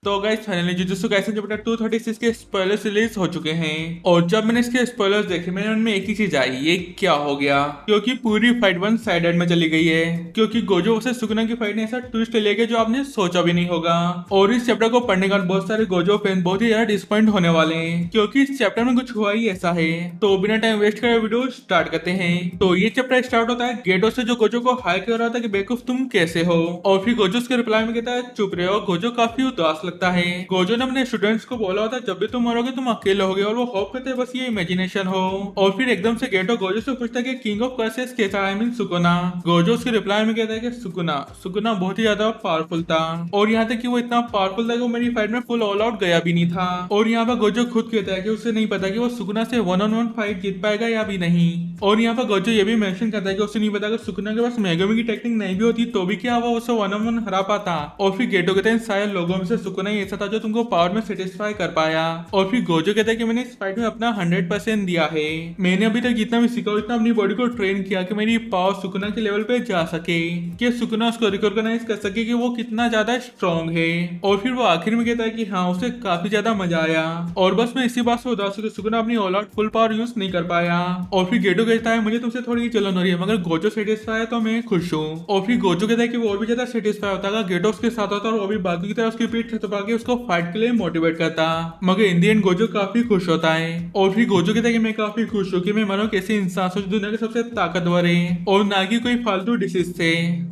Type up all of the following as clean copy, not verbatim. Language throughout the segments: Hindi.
तो guys finally jujutsu Kaisen chapter 236 के स्पॉयलर्स रिलीज हो चुके हैं और जब मैंने इसके स्पॉयलर्स देखे मेरे मन में एक ही चीज आई, ये क्या हो गया। क्योंकि पूरी फाइट वन साइडेड में चली गई है। क्योंकि गोजो वर्सेस सुकुना की फाइट ने ऐसा ट्विस्ट ले गया जो आपने सोचा भी नहीं होगा। और इस चैप्टर को पढ़ने के बाद बहुत सारे गोजो फैन बहुत ही ज्यादा डिसअपॉइंट होने वाले हैं क्योंकि इस चैप्टर में कुछ हुआ ही ऐसा है। तो बिना टाइम वेस्ट करे वीडियो स्टार्ट करते हैं। तो ये चैप्टर स्टार्ट होता है गेटो से जो गोजो को हाई कर रहा था कि बेवकूफ तुम कैसे हो, और फिर गोजो उसके रिप्लाई में कहता है चुप रहे हो। गोजो काफी उदास लगता है। गोजो ने अपने स्टूडेंट्स को बोला था जब भी तुम मरोगे तुम अकेले होगे और वो होप करते हैं बस ये इमेजिनेशन हो। और फिर एकदम से गेटो गोजो से पूछता है कि किंग ऑफ कर्सेस कैसा है, आई मीन सुकुना। गोजो उसके रिप्लाई में कहता है कि सुकुना सुकुना बहुत ही ज्यादा पावरफुल था और यहाँ तक कि वो इतना पावरफुल था कि वो मेरी फाइट में फुल ऑल आउट गया भी नहीं था। और यहाँ पर गोजो खुद कहता है कि उसे नहीं पता कि वो सुकुना से वन ऑन वन फाइट जीत पाएगा या भी नहीं। और यहाँ पर गोजो ये भी मेंशन करता है कि उसे नहीं पता कि सुकुना के पास मेगमी की टेक्निक नहीं भी होती तो भी क्या वो उसे वन ऑन वन हरा पाता। और फिर गेटो कहते हैं शायद लोगों में से सुकुना ही ऐसा था जो तुमको पावर में सेटिस्फाई कर पाया। और फिर गोजो कहता है कि मैंने इस फाइट में अपना 100% दिया है। मैंने अभी तक जितना भी सीखा उतना अपनी बॉडी को ट्रेन किया कि मेरी पावर सुकुना के लेवल पे जा सके, कि सुकुना उसको रिकॉग्नाइज कर सके कि वो कितना ज्यादा स्ट्रांग है। और फिर वो आखिर में कहता है कि हाँ उसे काफी ज्यादा मजा आया और बस मैं इसी बात से उदास हूं कि सुकुना अपनी all out full power use नहीं कर पाया। और फिर गेटो कहता है मुझे तुमसे थोड़ी जलन हो रही है मगर गोजो सेटिस्फाई है तो मैं खुश हूँ। और फिर गोजो कहता है कि वो और भी ज्यादा सेटिस्फाई होता है गेटो उसके साथ होता और वो भी बाकी की तरह उसकी पीठ थपा के उसको फाइट के लिए मोटिवेट करता। मगर इन दी एंड गोजो काफी खुश होता है। और फिर गोजो कहता है कि मैं काफी खुश हूँ कि मैं मानो कैसे इंसान सोच दुनिया के सबसे ताकतवर है और ना कि कोई फालतू डिसीज से।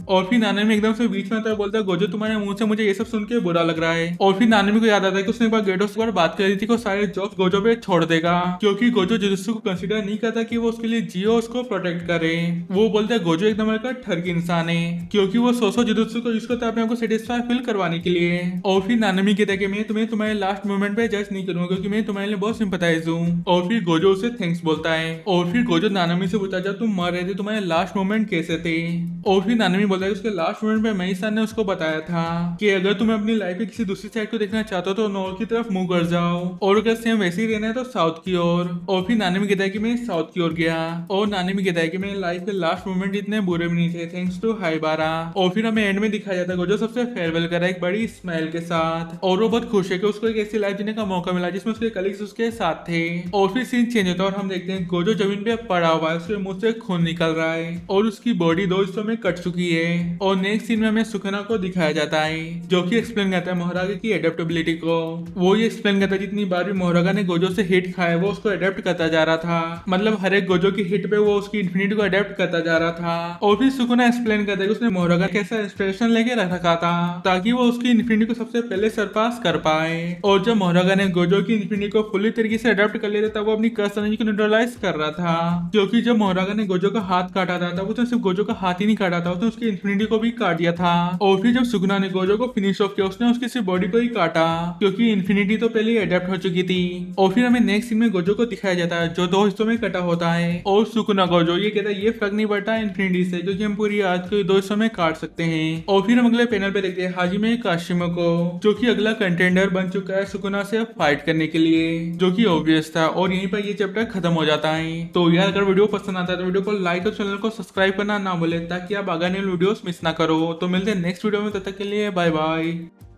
और फिर नाना में एकदम से बीच में आता है बोलता है गोजो तुम्हारे मुंह से मुझे ये सब सुन के बुरा लग रहा है। और फिर नाना को याद आता है कि उसने एक बार गेटो से बात करी थी कि सारे जॉब गोजो पे छोड़ देगा क्योंकि गोजो जुजुत्सु को कंसीडर नहीं करता कि वो उसके लिए जियो उसको प्रोटेक्ट करे। वो बोलता है गोजो एकदम का ठग इंसान है क्योंकि वो सोसो जुजुत्सु को यूज करता है अपने आप को सेटिस्फाई फील करवाने के लिए। और फिर नानमी कहता है कि मैं तुम्हें तुम्हारे लास्ट मोमेंट पे जज नहीं करूंगा क्योंकि मैं तुम्हारे लिए बहुत सिंपैथाइज हूँ। और फिर गोजो उसे थैंक्स बोलता है। और फिर गोजो नानमी से पूछता जब तुम मर रहे थे तुम्हारे लास्ट मोमेंट कैसे थे। और फिर नानमी बोलता है उसके लास्ट मोमेंट पे मई सान ने उसको बताया था कि अगर तुम्हें अपनी लाइफ की किसी दूसरी साइड को देखना चाहते हो तो नॉर्थ की तरफ मुंह कर जाओ और अगर सेम वैसे ही रहना है तो साउथ की ओर। और फिर नानमी कहता है कि मैं साउथ की ओर गया और नानमी कहता है कि मेरी लाइफ के लास्ट मोमेंट इतने बुरे भी नहीं थे थैंक्स टू हाइबारा। और फिर हमें एंड में दिखाया जाता है गोजो सबसे फेयरवेल कर रहा है एक बड़ी स्माइल के साथ और वो बहुत खुश है कि उसको एक ऐसी लाइफ जीने का मौका मिला जिसमें उसके कलीग्स उसके साथ थे। और फिर सीन चेंज होता है और हम देखते हैं गोजो जमीन पे पड़ा हुआ है, उसके मुंह से खून निकल रहा है और उसकी बॉडी दो हिस्सों में कट चुकी है। और नेक्स्ट सीन में हमें सुखना को दिखाया जाता है जो कि एक्सप्लेन करता है मोहरागा की एडेप्टेबिलिटी को। वो ये एक्सप्लेन करता है जितनी बार भी मोहरागा ने गोजो से हिट खाया वो उसको अडेप्ट करता जा रहा था, मतलब हर एक गोजो की हिट पे वो उसकी इन्फिनिटी को अडेप्ट करता जा रहा था। और फिर सुकुना एक्सप्लेन करता है कि उसने मोहरागा कैसा इंस्पिरेशन लेके रखा था ताकि वो उसकी इन्फिनिटी को सबसे पहले सरपास कर पाए। और जब मोहरागा ने गोजो की इन्फिनिटी को फुली तरीके से अडेप्ट कर लिया था वो अपनी कर्स एनर्जी को न्यूट्रलाइज कर रहा था क्योंकि जब मोहरागा ने गोजो का हाथ काटा था तब उसने सिर्फ गोजो का हाथ ही नहीं काटा था, उसने उसकी इन्फिनिटी को भी काट दिया था। और फिर जब सुकुना ने गोजो को फिनिश ऑफ किया उसने उसकी सिर्फ बॉडी को ही काटा क्योंकि इन्फिनिटी तो पहले ही अडेप्ट हो चुकी थी। और फिर हमें नेक्स्ट सीन में गोजो को दिखाया जाता है जो दो हिस्सों में कटा होता है और सुकुना गोजो ये कहता है ये फर्क नहीं पड़ता इन्फिनिटी से क्योंकि हम पूरी आज को दो हिस्सों में काट सकते हैं। और फिर हम अगले पैनल पे देखते हैं हाजिमे काशिमा को जो कि अगला कंटेंडर बन चुका है सुकुना से फाइट करने के लिए, जो कि ऑब्वियस था। और यहीं पर ये चैप्टर खत्म हो जाता है। तो यार अगर वीडियो पसंद आता है तो वीडियो को लाइक और चैनल को सब्सक्राइब करना ना भूले ताकि आप आगामी वीडियोस मिस ना करो। तो मिलते हैं नेक्स्ट वीडियो में, तब तक के लिए बाय बाय।